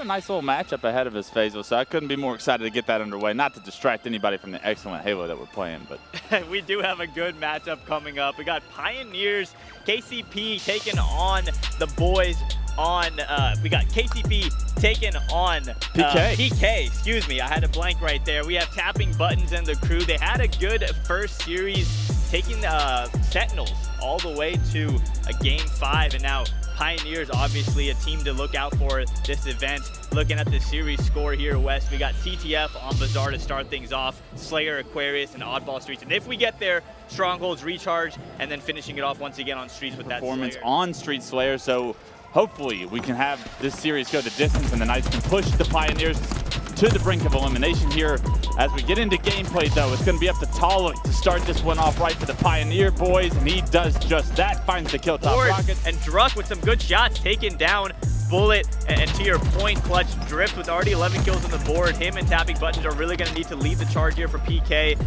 got a nice little matchup ahead of us, Faisal, so I couldn't be more excited to get that underway. Not to distract anybody from the excellent Halo that we're playing, but we do have a good matchup coming up. We got Pioneers, KCP taking on the boys on, we got KCP taking on PK, excuse me. I had a blank right there. We have Tapping Buttons and the crew. They had a good first series, taking Sentinels all the way to a Game 5, and now Pioneers, obviously a team to look out for this event. Looking at the series score here, West, we got CTF on Bazaar to start things off, Slayer, Aquarius, and Oddball Streets. And if we get there, Strongholds, Recharge, and then finishing it off once again on Streets with that performance Slayer. On Street Slayer. So hopefully we can have this series go the distance and the Knights can push the Pioneers to the brink of elimination here. As we get into gameplay, though, it's going to be up to Talik to start this one off right for the Pioneer boys, and he does just that, finds the kill top rocket. And Druck with some good shots, taking down Bullet, and to your point, Clutch, Drift with already 11 kills on the board. Him and Tapping Buttons are really going to need to lead the charge here for PK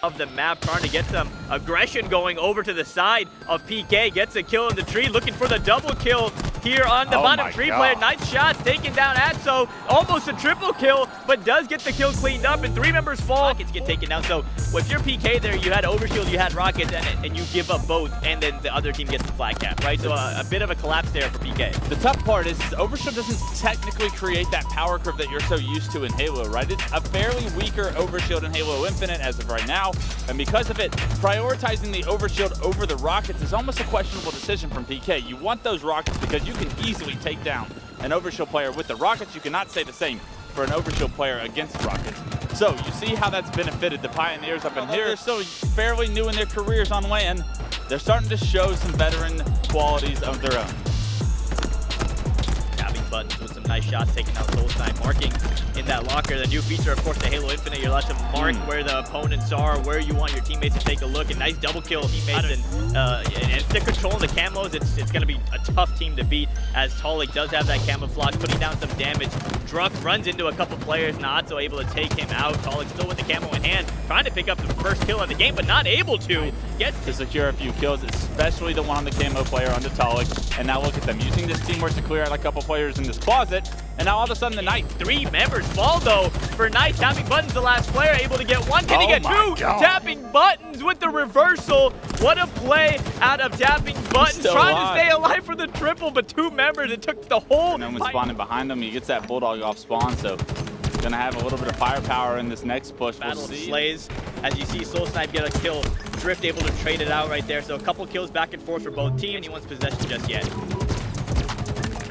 of the map, trying to get some aggression going over to the side of PK. Gets a kill in the tree, looking for the double kill here on the bottom tree player. Nice shots, taking down Atso, almost a triple kill, but does get the kill cleaned up, and 3 members fall. Rockets get taken down. So if you're PK there, you had Overshield, you had Rockets, and you give up both, and then the other team gets the flat cap, right? So a bit of a collapse there for PK. The tough part is Overshield doesn't technically create that power curve that you're so used to in Halo, right? It's a fairly weaker Overshield in Halo Infinite as of right now, and because of it, prioritizing the Overshield over the Rockets is almost a questionable decision from PK. You want those Rockets because you can easily take down an Overshield player with the Rockets. You cannot say the same for an Overshield player against Rockets. So you see how that's benefited the Pioneers up in here. They're still fairly new in their careers on land. They're starting to show some veteran qualities of their own. Buttons with some nice shots, taking out Soulstein, marking in that locker. The new feature, of course, the Halo Infinite, you're allowed to mark where the opponents are, where you want your teammates to take a look. A nice double kill teammates, and if they're controlling the camos, it's going to be a tough team to beat, as Talik does have that camouflage, putting down some damage. Druck runs into a couple players, not so able to take him out. Talik still with the camo in hand, trying to pick up the first kill of the game, but not able to. Gets to secure a few kills, especially the one on the camo player onto Talik. And now look at them using this teamwork to clear out a couple players in this closet. And now all of a sudden the Knights. 3 members fall though for Knights. Tapping Buttons, the last player, able to get 1. Can he get 2? Tapping Buttons with the reversal. What a play out of Tapping Buttons. Trying to stay alive for the triple, but 2 members. It took the whole. And then when spawning behind him, he gets that Bulldog off spawn. So gonna have a little bit of firepower in this next push. Battle of Slays. As you see, Soul Snipe get a kill. Drift able to trade it out right there. So a couple kills back and forth for both teams. Anyone's possession just yet.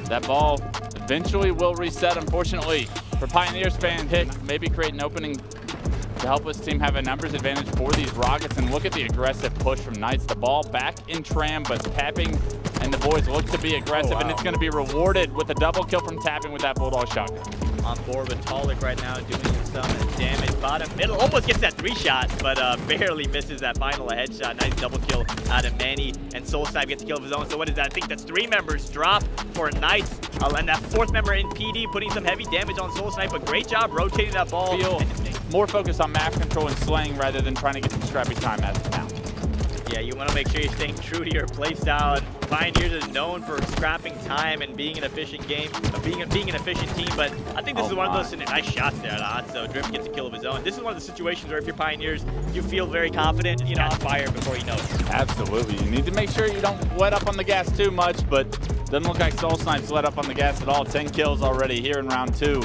That ball eventually will reset, unfortunately. For Pioneers fan, maybe create an opening to help this team have a numbers advantage for these Rockets. And look at the aggressive push from Knights. The ball back in Tram, but Tapping and the boys look to be aggressive, and it's going to be rewarded with a double kill from Tapping with that Bulldog shotgun. On board with Talik right now, doing some damage. Bottom middle, almost gets that 3 shot, but barely misses that final headshot. Nice double kill out of Manny, and Soul Snipe gets a kill of his own. So what is that? I think that's 3 members drop for Knights, and that 4th member in PD putting some heavy damage on Soul Snipe. A great job rotating that ball. More focused on map control and slaying rather than trying to get some scrappy time as of now. Yeah, you want to make sure you're staying true to your playstyle. And Pioneers is known for scrapping time and being an efficient game, being an efficient team. But I think this is one of those nice shots there. So Drift gets a kill of his own. This is one of the situations where if you're Pioneers, you feel very confident, you know, on fire before you know it. Absolutely. You need to make sure you don't let up on the gas too much, but doesn't look like Soul Snipe's let up on the gas at all. 10 kills already here in round 2.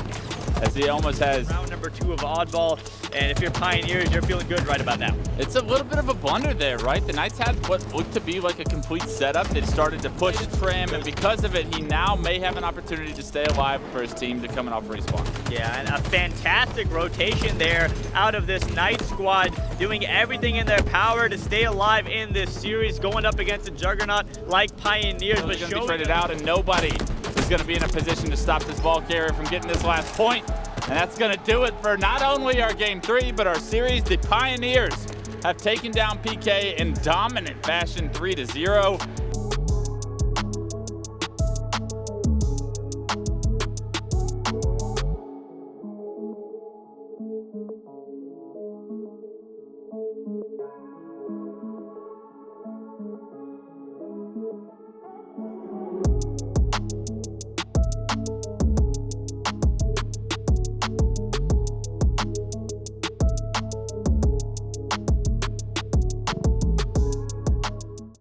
As he almost has round number 2 of Oddball, and if you're Pioneers, you're feeling good right about now. It's a little bit of a blunder there, right? The Knights had what looked to be like a complete setup. They started to push Tram, and because of it, he now may have an opportunity to stay alive for his team to coming off respawn. Yeah, and a fantastic rotation there out of this Knight squad, doing everything in their power to stay alive in this series, going up against a juggernaut like Pioneers. But going to be traded out, and nobody is going to be in a position to stop this ball carrier from getting this last point. And that's going to do it for not only our Game 3, but our series. The Pioneers have taken down PK in dominant fashion, 3-0.